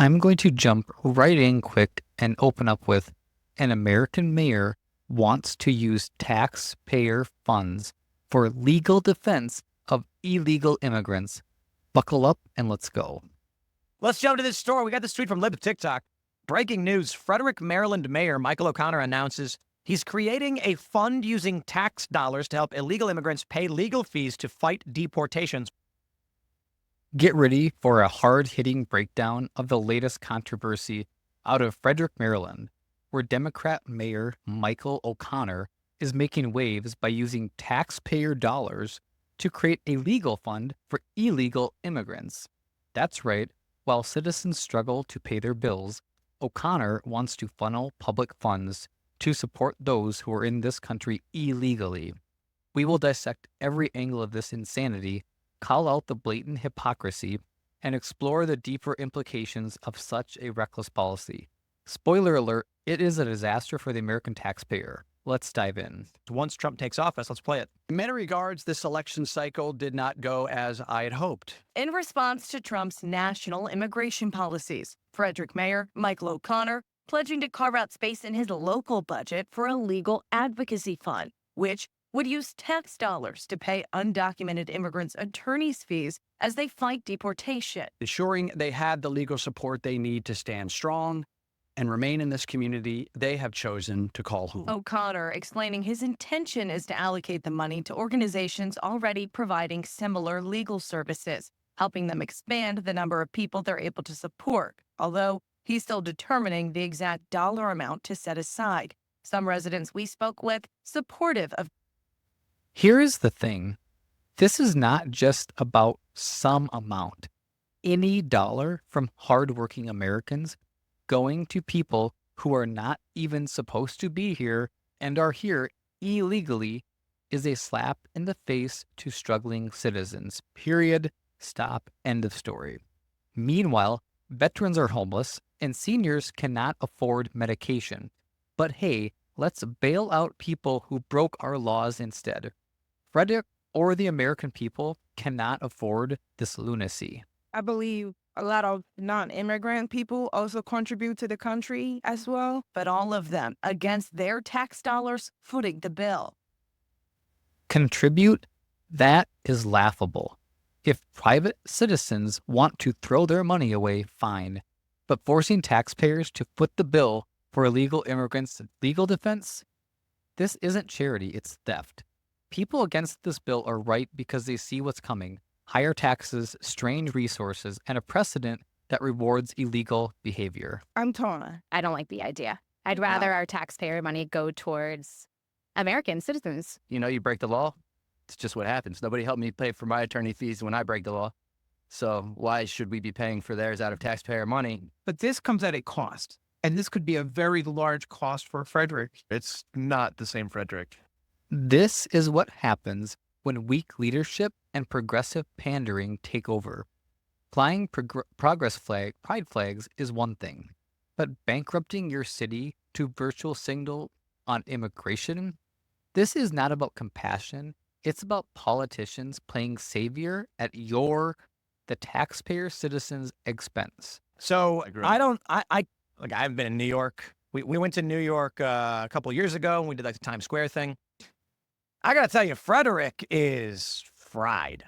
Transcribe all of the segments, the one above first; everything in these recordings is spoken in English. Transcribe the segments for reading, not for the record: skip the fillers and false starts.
I'm going to jump right in quick and open up with an American mayor wants to use taxpayer funds for legal defense of illegal immigrants. Buckle up and let's go. Let's jump to this story. We got this tweet from Lib TikTok. Breaking news. Frederick, Maryland Mayor Michael O'Connor announces he's creating a fund using tax dollars to help illegal immigrants pay legal fees to fight deportations. Get ready for a hard-hitting breakdown of the latest controversy out of Frederick, Maryland, where Democrat Mayor Michael O'Connor is making waves by using taxpayer dollars to create a legal fund for illegal immigrants. That's right, while citizens struggle to pay their bills, O'Connor wants to funnel public funds to support those who are in this country illegally. We will dissect every angle of this insanity, call out the blatant hypocrisy, and explore the deeper implications of such a reckless policy. Spoiler alert, it is a disaster for the American taxpayer. Let's dive in. Once Trump takes office, let's play it. In many regards, this election cycle did not go as I had hoped. In response to Trump's national immigration policies, Frederick Mayor Michael O'Connor pledging to carve out space in his local budget for a legal advocacy fund, which would use tax dollars to pay undocumented immigrants' attorneys' fees as they fight deportation. Ensuring they had the legal support they need to stand strong and remain in this community they have chosen to call home. O'Connor explaining his intention is to allocate the money to organizations already providing similar legal services, helping them expand the number of people they're able to support, although he's still determining the exact dollar amount to set aside. Some residents we spoke with supportive of. Here is the thing. This is not just about some amount. Any dollar from hardworking Americans going to people who are not even supposed to be here and are here illegally is a slap in the face to struggling citizens. Period. Stop. End of story. Meanwhile, veterans are homeless and seniors cannot afford medication. But hey, let's bail out people who broke our laws instead. Frederick or the American people cannot afford this lunacy. I believe a lot of non-immigrant people also contribute to the country as well. But all of them against their tax dollars footing the bill. Contribute? That is laughable. If private citizens want to throw their money away, fine. But forcing taxpayers to foot the bill for illegal immigrants' legal defense? This isn't charity, it's theft. People against this bill are right because they see what's coming. Higher taxes, strained resources, and a precedent that rewards illegal behavior. I'm torn. I don't like the idea. I'd rather our taxpayer money go towards American citizens. You know, you break the law, it's just what happens. Nobody helped me pay for my attorney fees when I break the law. So why should we be paying for theirs out of taxpayer money? But this comes at a cost, and this could be a very large cost for Frederick. It's not the same Frederick. This is what happens when weak leadership and progressive pandering take over. Flying pride flags is one thing, but bankrupting your city to virtual signal on immigration? This is not about compassion. It's about politicians playing savior at the taxpayer citizens' expense. So I haven't been in New York. We went to New York a couple of years ago and we did like the Times Square thing. I got to tell you, Frederick is fried.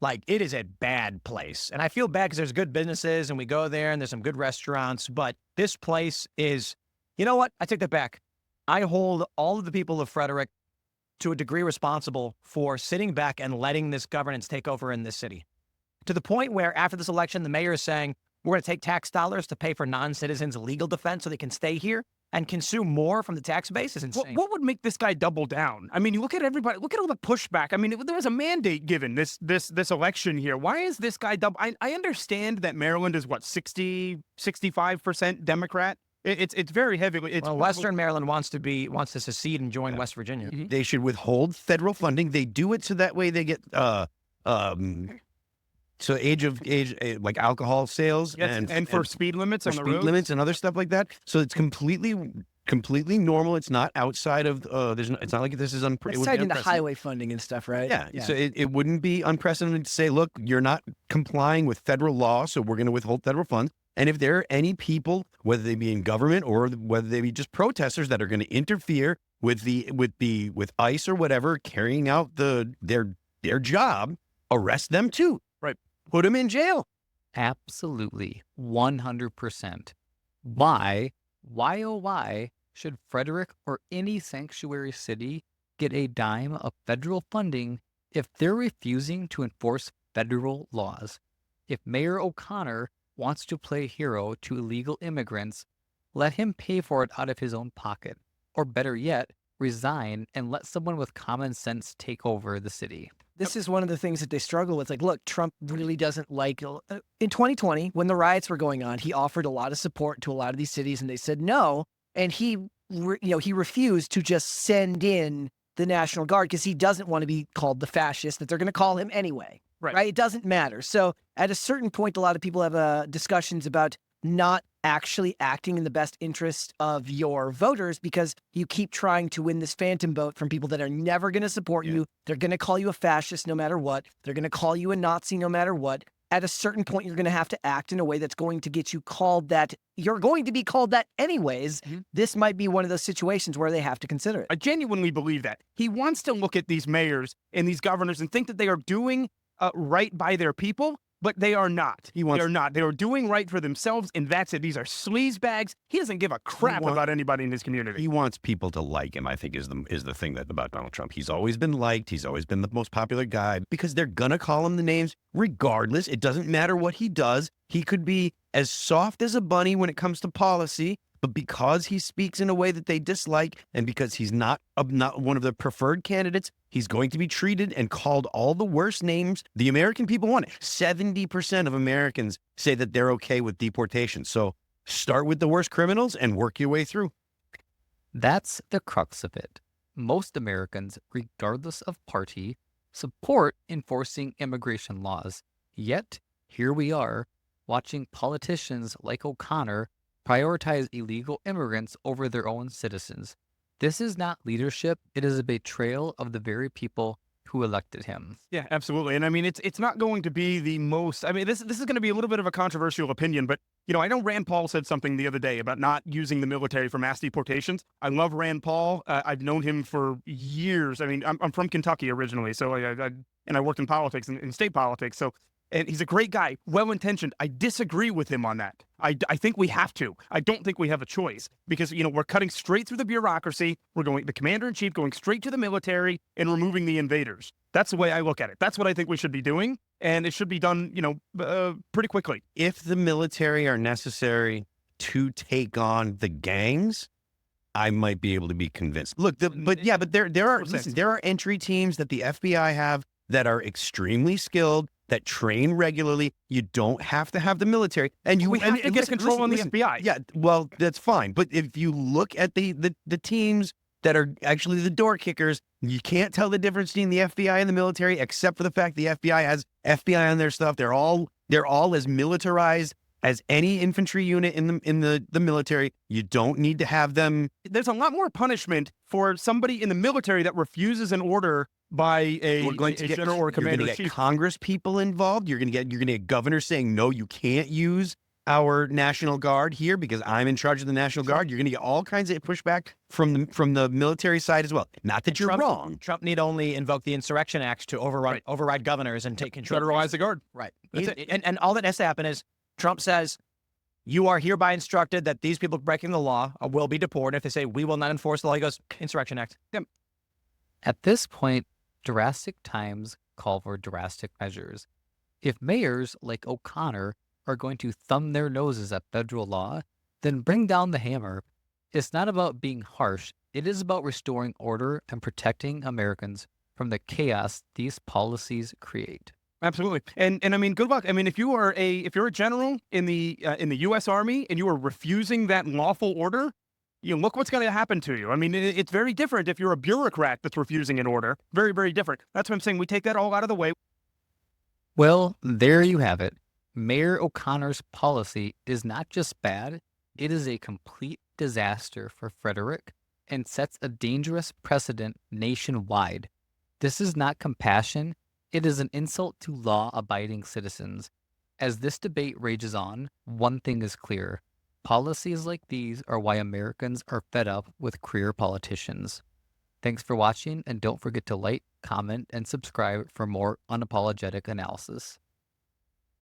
Like, it is a bad place. And I feel bad because there's good businesses and we go there and there's some good restaurants. But this place is, you know what? I take that back. I hold all of the people of Frederick to a degree responsible for sitting back and letting this governance take over in this city. To the point where after this election, the mayor is saying, we're going to take tax dollars to pay for non-citizens' legal defense so they can stay here and consume more from the tax base is insane. What would make this guy double down? I mean, you look at everybody, look at all the pushback. I mean, there was a mandate given this election here. Why is this guy double? I understand that Maryland is what, 65% Democrat. It's very heavy. Western Maryland wants to secede and join West Virginia. Mm-hmm. They should withhold federal funding. They do it so that way they get like alcohol sales and for speed limits on the roads. Speed limits and other stuff like that. So it's completely normal. It's not outside of it's not like this is It's tied into highway funding and stuff, right? Yeah. So it wouldn't be unprecedented to say, look, you're not complying with federal law, so we're going to withhold federal funds. And if there are any people, whether they be in government or whether they be just protesters that are going to interfere with ICE or whatever carrying out their job, arrest them too. Right. Put them in jail. Absolutely. 100%. Why, oh why should Frederick or any sanctuary city get a dime of federal funding if they're refusing to enforce federal laws? If Mayor O'Connor wants to play hero to illegal immigrants, let him pay for it out of his own pocket. Or better yet, resign and let someone with common sense take over the city. This is one of the things that they struggle with. Like, look, Trump really doesn't like. In 2020, when the riots were going on, he offered a lot of support to a lot of these cities, and they said no. And he refused to just send in the National Guard because he doesn't want to be called the fascist that they're going to call him anyway. Right? It doesn't matter. So at a certain point, a lot of people have discussions about not actually acting in the best interest of your voters because you keep trying to win this phantom vote from people that are never going to support you. They're going to call you a fascist no matter what. They're going to call you a Nazi no matter what. At a certain point, you're going to have to act in a way that's going to get you called that. You're going to be called that anyways. This might be one of those situations where they have to consider it. I genuinely believe that. He wants to look at these mayors and these governors and think that they are doing right by their people, but they are not. They are not. They are doing right for themselves, and that's it. These are sleaze bags. He doesn't give a crap about anybody in his community. He wants people to like him, I think, is the thing that about Donald Trump. He's always been liked. He's always been the most popular guy because they're going to call him the names regardless. It doesn't matter what he does. He could be as soft as a bunny when it comes to policy, but because he speaks in a way that they dislike and because he's not one of the preferred candidates, he's going to be treated and called all the worst names the American people want. 70% of Americans say that they're okay with deportation. So start with the worst criminals and work your way through. That's the crux of it. Most Americans, regardless of party, support enforcing immigration laws. Yet, here we are, watching politicians like O'Connor prioritize illegal immigrants over their own citizens. This is not leadership. It is a betrayal of the very people who elected him. Yeah, absolutely. And I mean, it's not going to be the most, I mean, this is going to be a little bit of a controversial opinion, but, I know Rand Paul said something the other day about not using the military for mass deportations. I love Rand Paul. I've known him for years. I mean, I'm from Kentucky originally, so I worked in politics, in state politics, and he's a great guy, well-intentioned. I disagree with him on that. I think we have to. I don't think we have a choice because, we're cutting straight through the bureaucracy. We're going, the commander-in-chief going straight to the military and removing the invaders. That's the way I look at it. That's what I think we should be doing. And it should be done, pretty quickly. If the military are necessary to take on the gangs, I might be able to be convinced. Look, but there are entry teams that the FBI have that are extremely skilled, that train regularly. You don't have to have the military, and you we have to get control on the FBI. Yeah, well, that's fine. But if you look at the teams that are actually the door kickers, you can't tell the difference between the FBI and the military, except for the fact the FBI has FBI on their stuff. They're all as militarized as any infantry unit in the military. You don't need to have them. There's a lot more punishment for somebody in the military that refuses an order by a general or a commander-in-chief. You're going to get Congress people involved. You're going to get governors saying, no, you can't use our National Guard here because I'm in charge of the National Guard. You're going to get all kinds of pushback from the military side as well. Not that you're wrong. Trump need only invoke the Insurrection Act to override governors and take control. Federalize the Guard. Right. That's it. And all that has to happen is Trump says, you are hereby instructed that these people breaking the law will be deported. If they say, we will not enforce the law, he goes, Insurrection Act. Yep. At this point, drastic times call for drastic measures. If mayors like O'Connor are going to thumb their noses at federal law, then bring down the hammer. It's not about being harsh. It is about restoring order and protecting Americans from the chaos these policies create. Absolutely. And I mean, good luck. I mean, if you're a general in the U.S. Army and you are refusing that lawful order, look what's going to happen to you. I mean, it's very different if you're a bureaucrat that's refusing an order. Very, very different. That's what I'm saying. We take that all out of the way. Well, there you have it. Mayor O'Connor's policy is not just bad, it is a complete disaster for Frederick and sets a dangerous precedent nationwide. This is not compassion. It is an insult to law-abiding citizens. As this debate rages on, one thing is clear. Policies like these are why Americans are fed up with career politicians. Thanks for watching, and don't forget to like, comment, and subscribe for more unapologetic analysis.